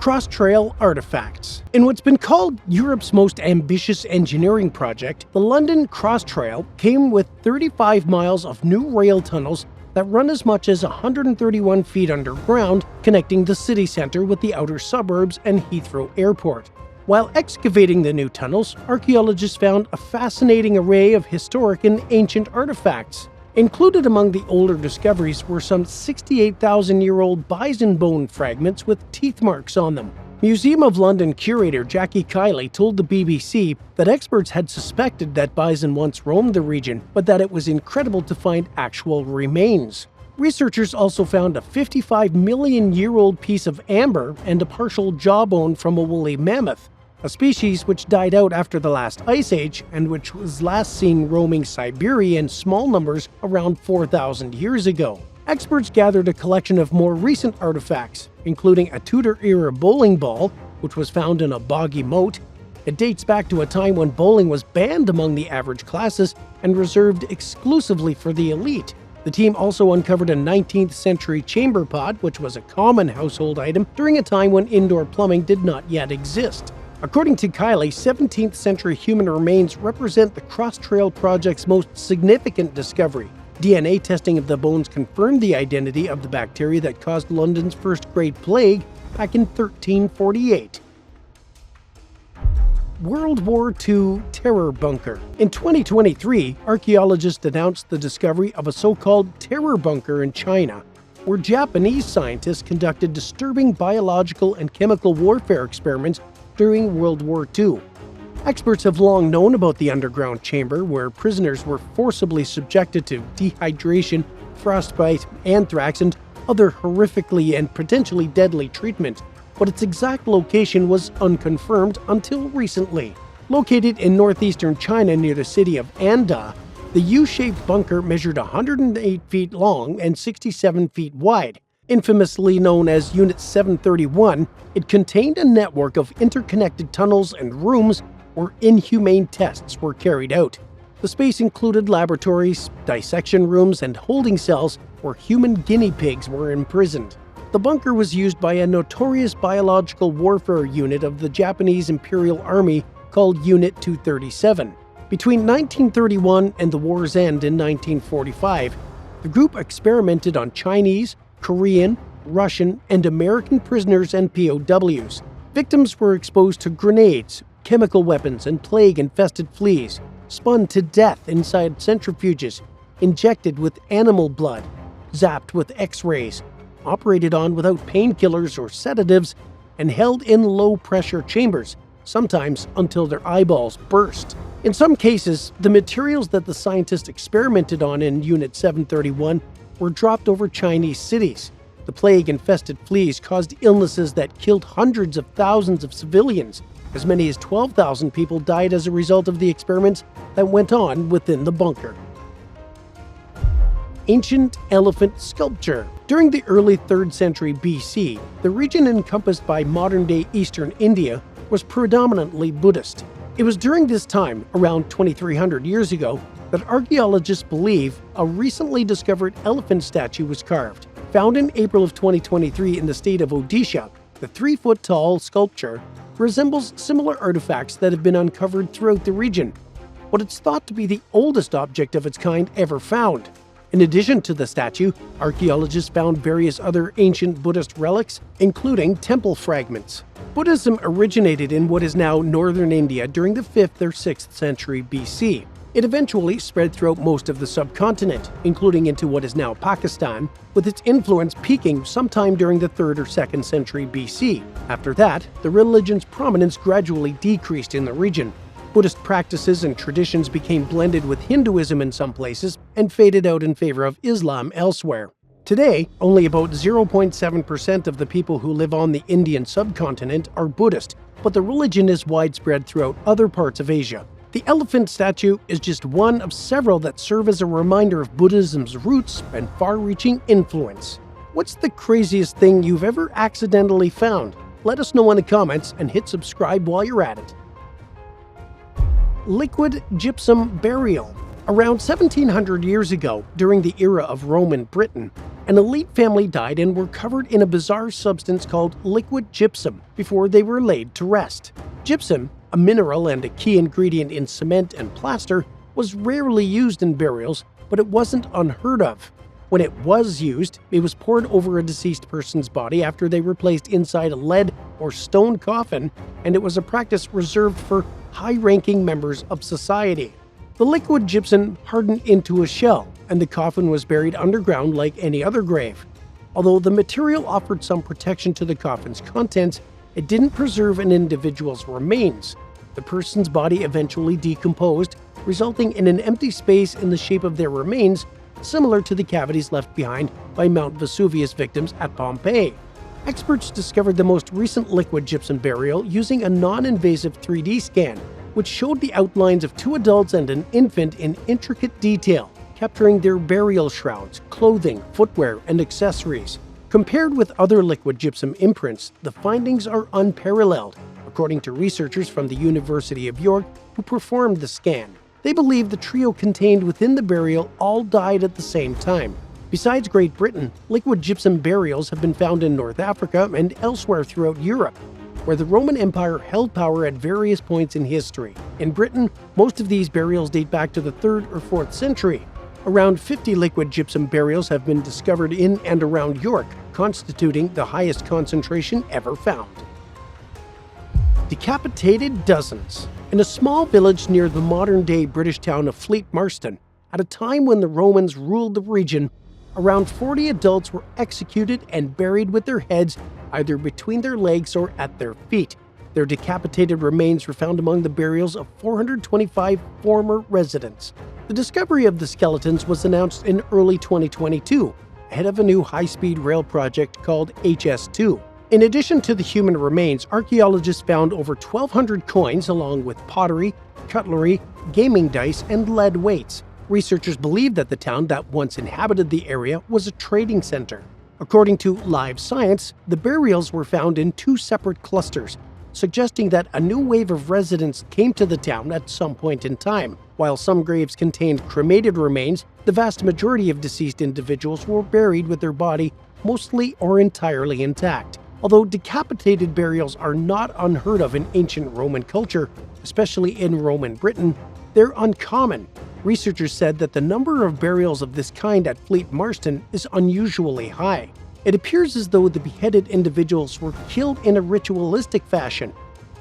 Cross-trail artifacts. In what's been called Europe's most ambitious engineering project, the London Cross Trail came with 35 miles of new rail tunnels that run as much as 131 feet underground, connecting the city centre with the outer suburbs and Heathrow Airport. While excavating the new tunnels, archaeologists found a fascinating array of historic and ancient artifacts. Included among the older discoveries were some 68,000-year-old bison bone fragments with teeth marks on them. Museum of London curator Jackie Kiley told the BBC that experts had suspected that bison once roamed the region, but that it was incredible to find actual remains. Researchers also found a 55-million-year-old piece of amber and a partial jawbone from a woolly mammoth, a species which died out after the last ice age and which was last seen roaming Siberia in small numbers around 4,000 years ago. Experts gathered a collection of more recent artifacts, including a Tudor-era bowling ball, which was found in a boggy moat. It dates back to a time when bowling was banned among the average classes and reserved exclusively for the elite. The team also uncovered a 19th century chamber pot, which was a common household item during a time when indoor plumbing did not yet exist. According to Kiley, 17th century human remains represent the Cross Trail project's most significant discovery. DNA testing of the bones confirmed the identity of the bacteria that caused London's first Great Plague back in 1348. World War II Terror Bunker. In 2023, archaeologists announced the discovery of a so-called terror bunker in China, where Japanese scientists conducted disturbing biological and chemical warfare experiments during World War II. Experts have long known about the underground chamber where prisoners were forcibly subjected to dehydration, frostbite, anthrax, and other horrifically and potentially deadly treatment, but its exact location was unconfirmed until recently. Located in northeastern China near the city of Anda, the U-shaped bunker measured 108 feet long and 67 feet wide. Infamously known as Unit 731, it contained a network of interconnected tunnels and rooms where inhumane tests were carried out. The space included laboratories, dissection rooms, and holding cells where human guinea pigs were imprisoned. The bunker was used by a notorious biological warfare unit of the Japanese Imperial Army called Unit 237. Between 1931 and the war's end in 1945, the group experimented on Chinese, Korean, Russian, and American prisoners and POWs. Victims were exposed to grenades, chemical weapons, and plague-infested fleas, spun to death inside centrifuges, injected with animal blood, zapped with X-rays, operated on without painkillers or sedatives, and held in low-pressure chambers, sometimes until their eyeballs burst. In some cases, the materials that the scientists experimented on in Unit 731 were dropped over Chinese cities. The plague-infested fleas caused illnesses that killed hundreds of thousands of civilians. As many as 12,000 people died as a result of the experiments that went on within the bunker. Ancient elephant sculpture. During the early 3rd century BC, the region encompassed by modern-day eastern India was predominantly Buddhist. It was during this time, around 2,300 years ago, that archaeologists believe a recently discovered elephant statue was carved. Found in April of 2023 in the state of Odisha, the 3-foot-tall sculpture resembles similar artifacts that have been uncovered throughout the region, but it's thought to be the oldest object of its kind ever found. In addition to the statue, archaeologists found various other ancient Buddhist relics, including temple fragments. Buddhism originated in what is now northern India during the 5th or 6th century BC. It eventually spread throughout most of the subcontinent, including into what is now Pakistan, with its influence peaking sometime during the 3rd or 2nd century BC. After that, the religion's prominence gradually decreased in the region. Buddhist practices and traditions became blended with Hinduism in some places and faded out in favor of Islam elsewhere. Today, only about 0.7% of the people who live on the Indian subcontinent are Buddhist, but the religion is widespread throughout other parts of Asia. The elephant statue is just one of several that serve as a reminder of Buddhism's roots and far-reaching influence. What's the craziest thing you've ever accidentally found? Let us know in the comments and hit subscribe while you're at it. Liquid gypsum burial. Around 1700 years ago, during the era of Roman Britain, An elite family died and were covered in a bizarre substance called liquid gypsum before they were laid to rest. Gypsum, a mineral and a key ingredient in cement and plaster, was rarely used in burials, but it wasn't unheard of. When it was used, it was poured over a deceased person's body after they were placed inside a lead or stone coffin, and it was a practice reserved for high-ranking members of society. The liquid gypsum hardened into a shell, and the coffin was buried underground like any other grave. Although the material offered some protection to the coffin's contents, it didn't preserve an individual's remains. The person's body eventually decomposed, resulting in an empty space in the shape of their remains, similar to the cavities left behind by Mount Vesuvius victims at Pompeii. Experts discovered the most recent liquid gypsum burial using a non-invasive 3D scan, which showed the outlines of 2 adults and an infant in intricate detail, capturing their burial shrouds, clothing, footwear, and accessories. Compared with other liquid gypsum imprints, the findings are unparalleled, according to researchers from the University of York who performed the scan. They believe the trio contained within the burial all died at the same time. Besides Great Britain, liquid gypsum burials have been found in North Africa and elsewhere throughout Europe, where the Roman Empire held power at various points in history. In Britain, most of these burials date back to the 3rd or 4th century. Around 50 liquid gypsum burials have been discovered in and around York, constituting the highest concentration ever found. Decapitated Dozens. In a small village near the modern-day British town of Fleet Marston, at a time when the Romans ruled the region, around 40 adults were executed and buried with their heads either between their legs or at their feet. Their decapitated remains were found among the burials of 425 former residents. The discovery of the skeletons was announced in early 2022, ahead of a new high-speed rail project called HS2. In addition to the human remains, archaeologists found over 1,200 coins along with pottery, cutlery, gaming dice, and lead weights. Researchers believe that the town that once inhabited the area was a trading center. According to Live Science, the burials were found in 2 separate clusters, suggesting that a new wave of residents came to the town at some point in time. While some graves contained cremated remains, the vast majority of deceased individuals were buried with their body mostly or entirely intact. Although decapitated burials are not unheard of in ancient Roman culture, especially in Roman Britain, they're uncommon. Researchers said that the number of burials of this kind at Fleet Marston is unusually high. It appears as though the beheaded individuals were killed in a ritualistic fashion,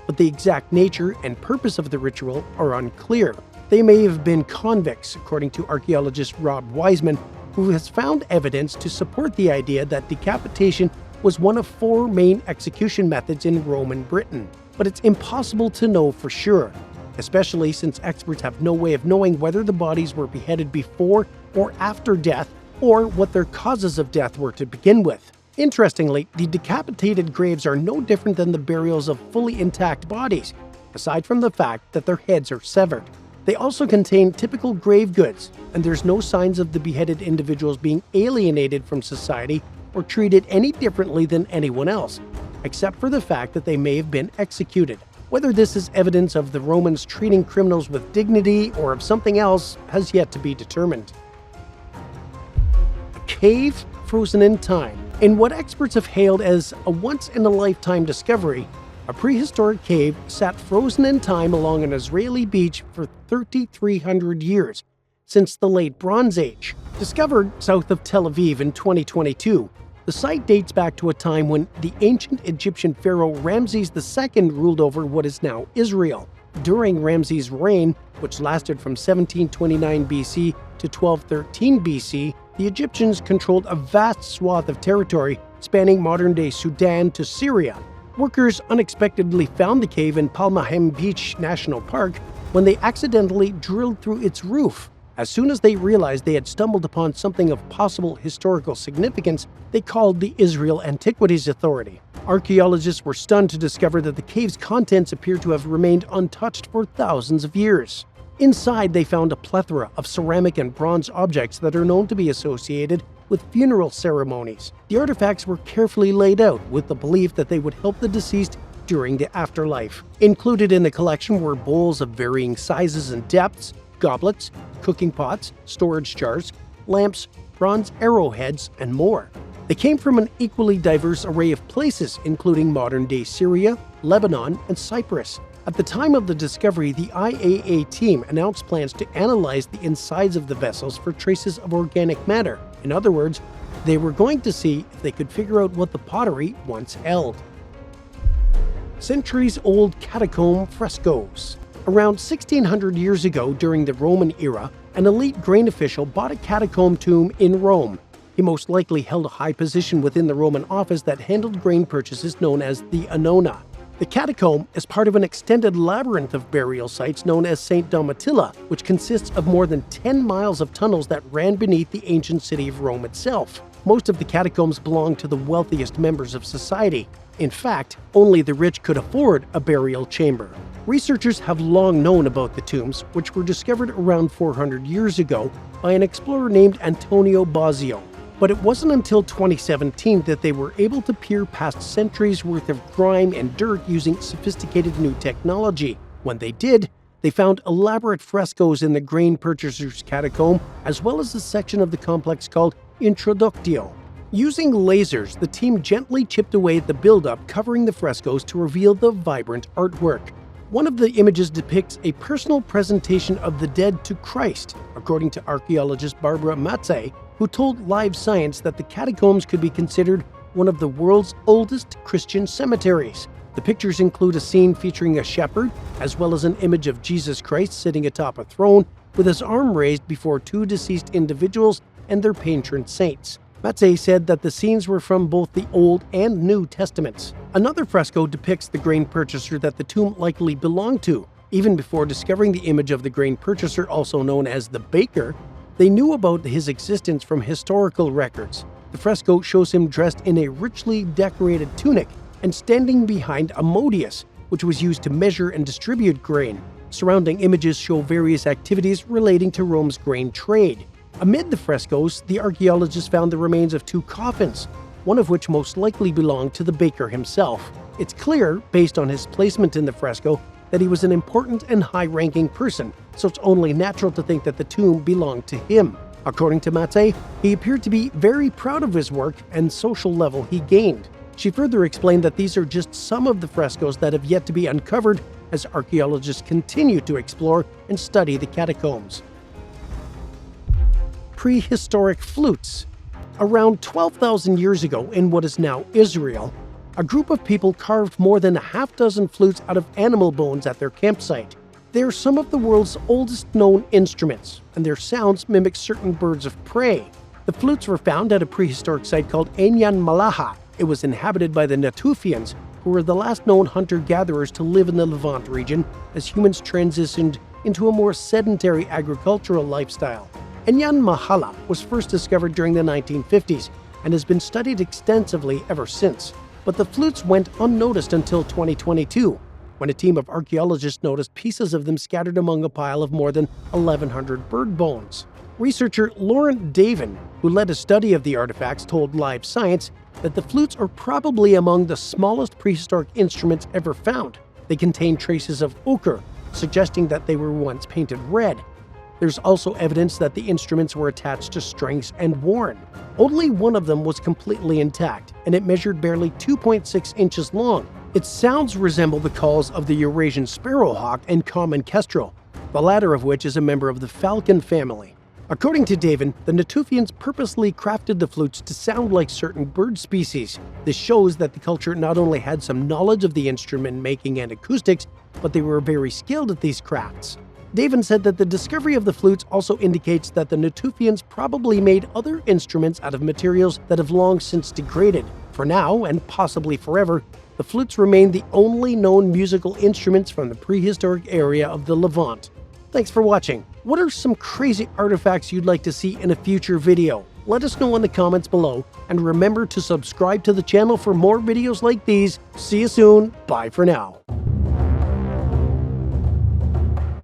but the exact nature and purpose of the ritual are unclear. They may have been convicts, according to archaeologist Rob Wiseman, who has found evidence to support the idea that decapitation was one of 4 main execution methods in Roman Britain. But it's impossible to know for sure, especially since experts have no way of knowing whether the bodies were beheaded before or after death, or what their causes of death were to begin with. Interestingly, the decapitated graves are no different than the burials of fully intact bodies, aside from the fact that their heads are severed. They also contain typical grave goods, and there's no signs of the beheaded individuals being alienated from society or treated any differently than anyone else, except for the fact that they may have been executed. Whether this is evidence of the Romans treating criminals with dignity or of something else has yet to be determined. A cave frozen in time. In what experts have hailed as a once-in-a-lifetime discovery, a prehistoric cave sat frozen in time along an Israeli beach for 3,300 years, since the late Bronze Age. Discovered south of Tel Aviv in 2022, the site dates back to a time when the ancient Egyptian pharaoh Ramses II ruled over what is now Israel. During Ramses' reign, which lasted from 1729 BC to 1213 BC, the Egyptians controlled a vast swath of territory spanning modern-day Sudan to Syria. Workers unexpectedly found the cave in Palmahim Beach National Park when they accidentally drilled through its roof. As soon as they realized they had stumbled upon something of possible historical significance, they called the Israel Antiquities Authority. Archaeologists were stunned to discover that the cave's contents appear to have remained untouched for thousands of years. Inside, they found a plethora of ceramic and bronze objects that are known to be associated with funeral ceremonies. The artifacts were carefully laid out with the belief that they would help the deceased during the afterlife. Included in the collection were bowls of varying sizes and depths, goblets, cooking pots, storage jars, lamps, bronze arrowheads, and more. They came from an equally diverse array of places, including modern-day Syria, Lebanon, and Cyprus. At the time of the discovery, the IAA team announced plans to analyze the insides of the vessels for traces of organic matter. In other words, they were going to see if they could figure out what the pottery once held. Centuries-old Catacomb Frescos. Around 1600 years ago, during the Roman era, an elite grain official bought a catacomb tomb in Rome. He most likely held a high position within the Roman office that handled grain purchases known as the Annona. The catacomb is part of an extended labyrinth of burial sites known as St. Domitilla, which consists of more than 10 miles of tunnels that ran beneath the ancient city of Rome itself. Most of the catacombs belong to the wealthiest members of society. In fact, only the rich could afford a burial chamber. Researchers have long known about the tombs, which were discovered around 400 years ago by an explorer named Antonio Bazzio. But it wasn't until 2017 that they were able to peer past centuries worth of grime and dirt using sophisticated new technology. When they did, they found elaborate frescoes in the grain purchaser's catacomb, as well as a section of the complex called Introductio. Using lasers, the team gently chipped away at the buildup covering the frescoes to reveal the vibrant artwork. One of the images depicts a personal presentation of the dead to Christ, according to archaeologist Barbara Matze, who told Live Science that the catacombs could be considered one of the world's oldest Christian cemeteries. The pictures include a scene featuring a shepherd, as well as an image of Jesus Christ sitting atop a throne with his arm raised before two deceased individuals and their patron saints. Matze said that the scenes were from both the Old and New Testaments. Another fresco depicts the grain purchaser that the tomb likely belonged to. Even before discovering the image of the grain purchaser, also known as the baker, they knew about his existence from historical records. The fresco shows him dressed in a richly decorated tunic and standing behind a modius, which was used to measure and distribute grain. Surrounding images show various activities relating to Rome's grain trade. Amid the frescoes, the archaeologists found the remains of two coffins, one of which most likely belonged to the baker himself. It's clear, based on his placement in the fresco, that he was an important and high-ranking person, so it's only natural to think that the tomb belonged to him. According to Matze, he appeared to be very proud of his work and social level he gained. She further explained that these are just some of the frescoes that have yet to be uncovered as archaeologists continue to explore and study the catacombs. Prehistoric Flutes. Around 12,000 years ago in what is now Israel, a group of people carved more than a half-dozen flutes out of animal bones at their campsite. They are some of the world's oldest known instruments, and their sounds mimic certain birds of prey. The flutes were found at a prehistoric site called Enyan Malaha. It was inhabited by the Natufians, who were the last known hunter-gatherers to live in the Levant region as humans transitioned into a more sedentary agricultural lifestyle. Enyan Malaha was first discovered during the 1950s and has been studied extensively ever since. But the flutes went unnoticed until 2022, when a team of archaeologists noticed pieces of them scattered among a pile of more than 1,100 bird bones. Researcher Lauren Davin, who led a study of the artifacts, told Live Science that the flutes are probably among the smallest prehistoric instruments ever found. They contain traces of ochre, suggesting that they were once painted red. There's also evidence that the instruments were attached to strings and worn. Only one of them was completely intact, and it measured barely 2.6 inches long. Its sounds resemble the calls of the Eurasian sparrowhawk and common kestrel, the latter of which is a member of the falcon family. According to Davin, the Natufians purposely crafted the flutes to sound like certain bird species. This shows that the culture not only had some knowledge of the instrument making and acoustics, but they were very skilled at these crafts. Davin said that the discovery of the flutes also indicates that the Natufians probably made other instruments out of materials that have long since degraded. For now, and possibly forever, the flutes remain the only known musical instruments from the prehistoric area of the Levant. Thanks for watching. What are some crazy artifacts you'd like to see in a future video? Let us know in the comments below, and remember to subscribe to the channel for more videos like these. See you soon. Bye for now.